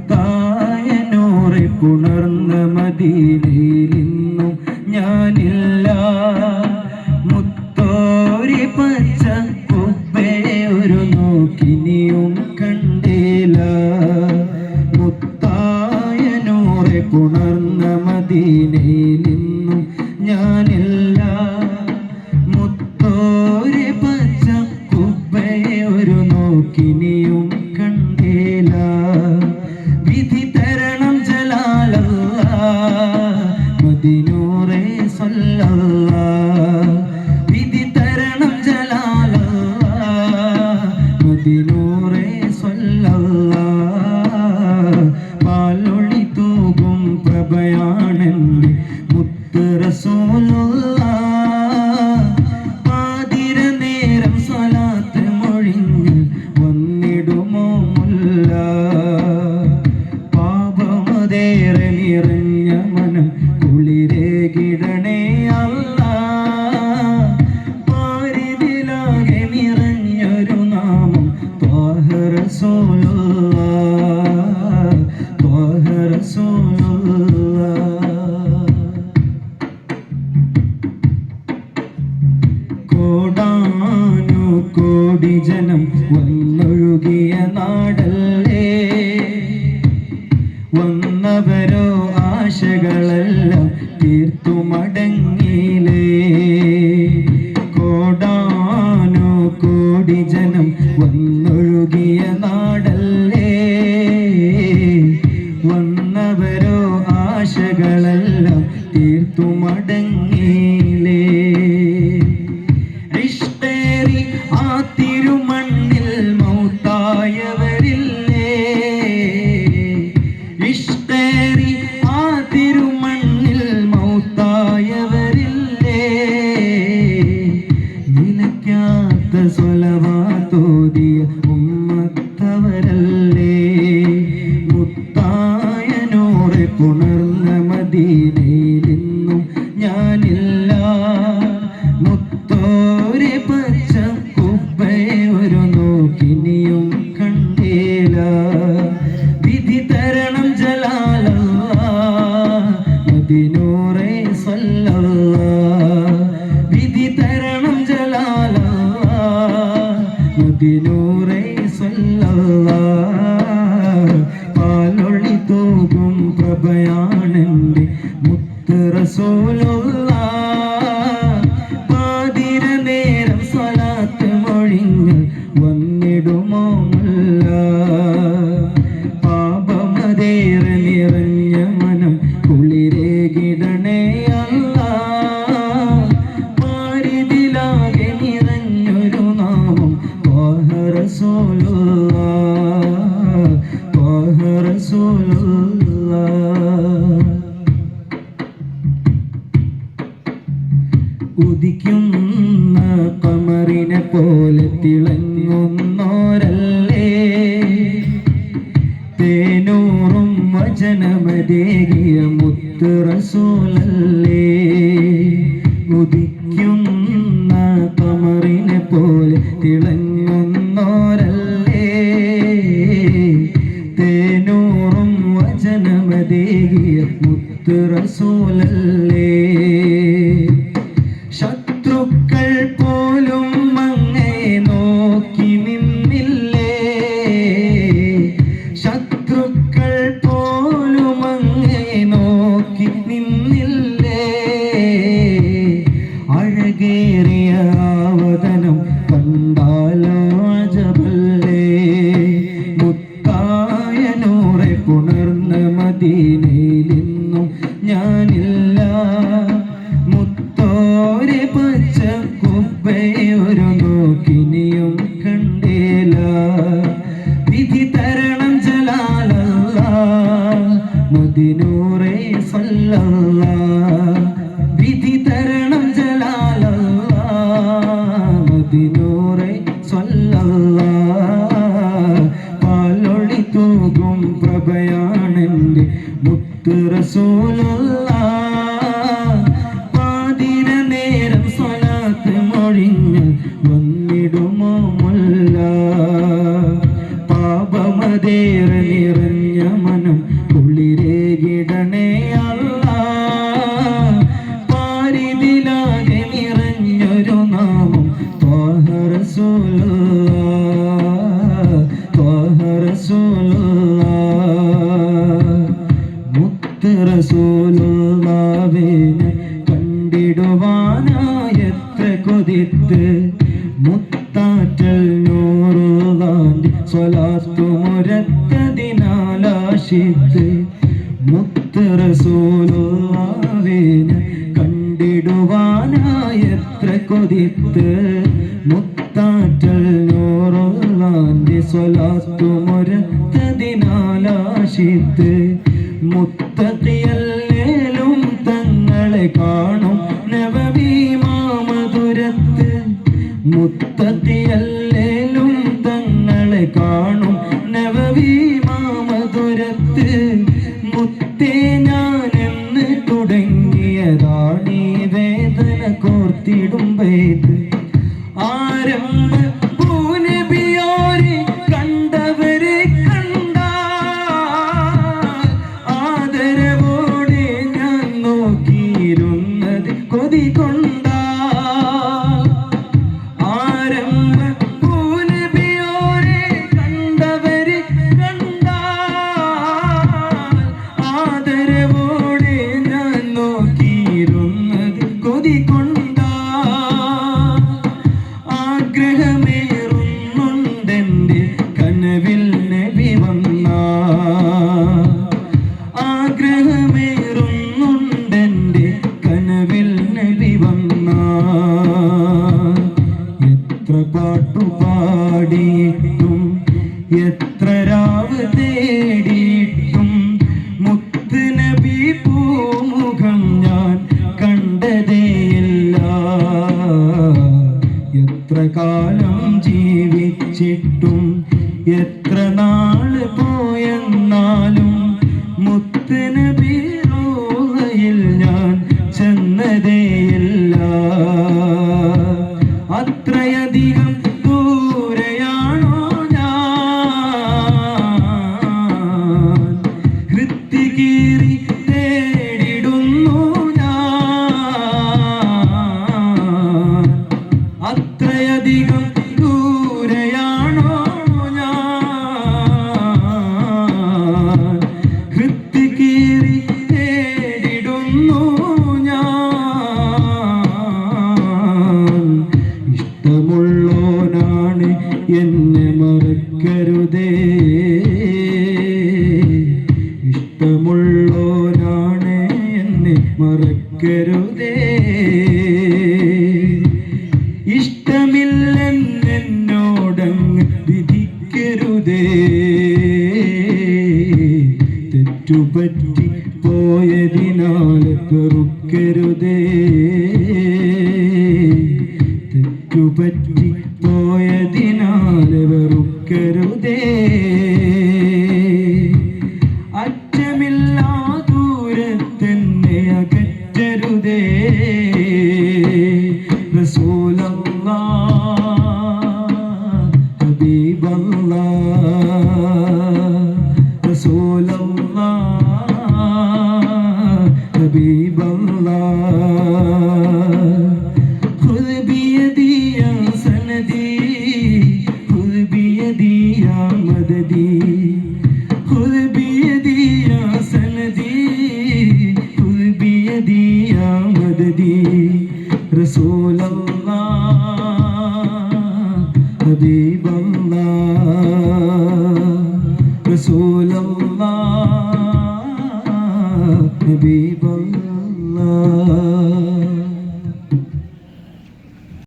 മുത്തായ നൂറെ പുണർന്ന മദീനയിൽ ഇന്നും ഞാനില്ല. മുത്തോരി പച്ച കുബ്ബയെ ഒരു നോക്കിനിയും കണ്ടില്ല. മുത്തായ നൂറെ പുണർന്ന മദീനയിൽ ഇന്നും ഞാനില്ല. മുത്തോരി പച്ച കുബ്ബയെ ഒരു നോക്കിനിയും കണ്ടില്ല. വിധി തരണം ജലാലല്ലാഹ് മദീനൂറേ സല്ലല്ലാഹ്. വിധി തരണം ജലാലല്ലാഹ് മദീനൂറേ സല്ലല്ലാഹ്. പാലൊളി തൂകും പ്രഭയാണെന്റെ മുത്ത് റസൂലുള്ളാഹ്. പാതിര നേരം സ്വലാത്ത് മൊഴിഞ്ഞ് വന്നിടുമോ മുല്ല. പാപമതേറെ നിറഞ്ഞ മനം കുളിരേകിടണേ അല്ലാഹ്. പാരിതിലാകെ നിറഞ്ഞൊരു നാമം ത്വാഹ റസൂലുള്ളാഹ്, ത്വാഹ റസൂലുള്ളാഹ്. കോടാനു കോടി ജനം വന്നൊഴുകിയ നാടല്ലേ. വന്നവരോ ആശകളെല്ലാം തീർത്തു മടങ്ങിയിലേ. കോടാനു കോടി ജനം വന്നൊഴുകിയ നാടല്ലേ. വന്നവരോ ആശകളെല്ലാം തീർത്തു മടങ്ങിയിലേ. ഇഷ്ടേറി ആ തിരുമണ്ണിൽ മൗത്തായവരില്ലേ. ഇഷ്ടേറി ആ തിരുമണ്ണിൽ മൗത്തായവരില്ലേ. നിലയ്ക്കാത്ത സ്വലവാത്തോതിയ ഉമ്മത്തവരല്ലേ. മുത്തായ നൂറെ പുണർന്ന മദീനയിൽ ഇന്നും ഞാനില്ല. മുത്തോരെ പച്ച കുബ്ബയെ ഒരു നോക്കിനിയും കണ്ടില്ല. വിധി തരണം ജലാലല്ലാഹ് മദീനൂറേ സല്ലല്ലാഹ്. വിധി തരണം ജലാലല്ലാഹ് മദീനൂറേ സല്ലല്ലാഹ്. പാലൊളി തൂകും പ്രഭയാണെന്റെ മുത്ത് റസൂലുള്ളാഹ്. പാതിര നേരം സ്വലാത്ത് മൊഴിഞ്ഞ് വന്നിടുമോ മുല്ല. പാപമതേറെ നിറഞ്ഞ മനം കുളിരേകിടണേ അല്ലാഹ്. പാരിതിലാകെ നിറഞ്ഞൊരു നാമം ത്വാഹ റസൂലുള്ളാഹ്, ത്വാഹ റസൂലുള്ളാഹ്. ഉദിക്കുന്ന ഖമറിനെ പോലെ തിളങ്ങുന്നോരല്ലേ. തേനൂറും വചനമതേകിയ മുത്ത് റസൂലല്ലേ. ഉദിക്കുന്ന ഖമറിനെ പോലെ തിളങ്ങുന്നോരല്ലേ. തേനൂറും വചനമതേകിയ മുത്ത് റസൂലല്ലേ. ശത്രുക്കൾ പോലും അങ്ങയെ നോക്കി നിന്നില്ലേ. ശത്രുക്കൾ പോലും അങ്ങയെ നോക്കി നിന്നില്ലേ. അഴകേറിയ ആവതനം കണ്ടാലോ അജബല്ലേ. മുത്തായ നൂറെ പുണർന്ന മദീനയിൽ ഇന്നും ഞാനില്ല. മുത്തോരെ പച്ച കുബ്ബയെ ഒരു നോക്കിനിയും കണ്ടില്ല. വിധി തരണം ജലാലല്ലാഹ് മദീനൂറേ സല്ലല്ലാഹ്. വിധി തരണം ജലാലല്ലാഹ് മദീനൂറേ സല്ലല്ലാഹ്. പാലൊളി തൂകും പ്രഭയാണെന്റെ മുത്ത് റസൂലുള്ളാഹ്. പാതിര നേരം സ്വലാത്ത് മൊഴിഞ്ഞ് വന്നിടുമോ മുല്ല. പാപ താപമതേറെ നിറഞ്ഞ മനം കുളിരേകിടണേ അല്ലാ. പാരിതിലാകെ നിറഞ്ഞൊരു നാമം ത്വാഹ റസൂലുള്ളാഹ്, ത്വാഹ റസൂലുള്ളാഹ്. മുത്ത് റസൂലുള്ളാഹിനെ കണ്ടിടുവാനായെത്ര കൊതിത്ത് മുത്താറ്റൽ നൂറുള്ളാന്റെ സ്വലാത്തു മുരത്തതിനാലാശിത്ത്. മുത്ത് റസൂലുള്ളാഹിനെ കണ്ടിടുവാനായെത്ര കൊതിത്ത് മുത്താറ്റൽ നൂറുള്ളാന്റെ സ്വലാത്തു മുരത്തതിനാലാശിത്ത്. മുത്തഖിയല്ലേലും തങ്ങളെ കാണും നബവി മാമധുരത്ത്. മുത്തഖിയല്ലേലും തങ്ങളെ കാണും നബവി മാമധുരത്ത്. മുത്തേ ഞാനെന്ന് തുടങ്ങിയതാണീ വേദന കോർത്തിടും വേദ. ആരംഭ പൂനബിയോരെ കണ്ടവരെ കണ്ട ആദരവോടെ ഞാൻ നോക്കിയിരുന്നത് കൊതി കൊണ്ട. ആരംഭ പൂനബിയോരെ കണ്ടവരെ കണ്ട ആദരവോടെ ഞാൻ നോക്കിയിരുന്നത് കൊതി കൊണ്ട. ആഗ്രഹമേറുന്നുണ്ടെന്റെ കനവിൽ നബി വന്ന. ആഗ്രഹമേറുന്നുണ്ടെന്റെ കനവിൽ നബി വന്ന. എത്ര പാട്ടുപാടിയിട്ടും എത്ര രാവ് തേടിയിട്ടും മുത്ത് നബി പൂമുഖം ഞാൻ കണ്ടതേയില്ല. എത്ര കാലം ജീവിച്ചിട്ടും എത്ര നാള് പോയെന്നാലും മുത്ത് നബി റൂഹയിൽ ഞാൻ ചെന്നതേയില്ല. അത്രയധികം ദൂരെയാണോ ഞാൻ, ഹൃത്തികീറി തേടിടുന്നു ഞാൻ. അത്രയധികം ദൂരെയാണോ ഞാൻ, ഹൃത്തികീറി തേടിടുന്നു ഞാൻ. ഇഷ്ടമുള്ളോനാണ് എന്നെ മറക്കരുതേ, ഇഷ്ടമുള്ളോനാണ് എന്നെ മറക്കരുതേ. ഇഷ്ടമില്ലെന്നോടങ്ങ് വിധിക്കരുതേ. തെറ്റുപറ്റി പോയതിനാൽ പെറുക്കരുതേ. തെറ്റുപറ്റി പോയതിനാൽ വെറുക്കരുതേ. അറ്റമില്ലാ ദൂരത്തെന്നെ അകറ്റരുതേ. റസൂലല്ലാഹ്, ഹബീബല്ലാഹ്, റസൂലല്ലാഹ്, ഹബീബല്ലാഹ്. ഖുദ് ബിയദി യാ സനദി, ഖുദ് ബിയദി യാ മദദി. ഖുദ് ബിയദി യാ സനദി, ഖുദ് ബിയദി യാ മദദി. റസൂലല്ലാഹ്, ഹബീബല്ലാഹ്, റസൂലല്ലാഹ്, ഹബീബ.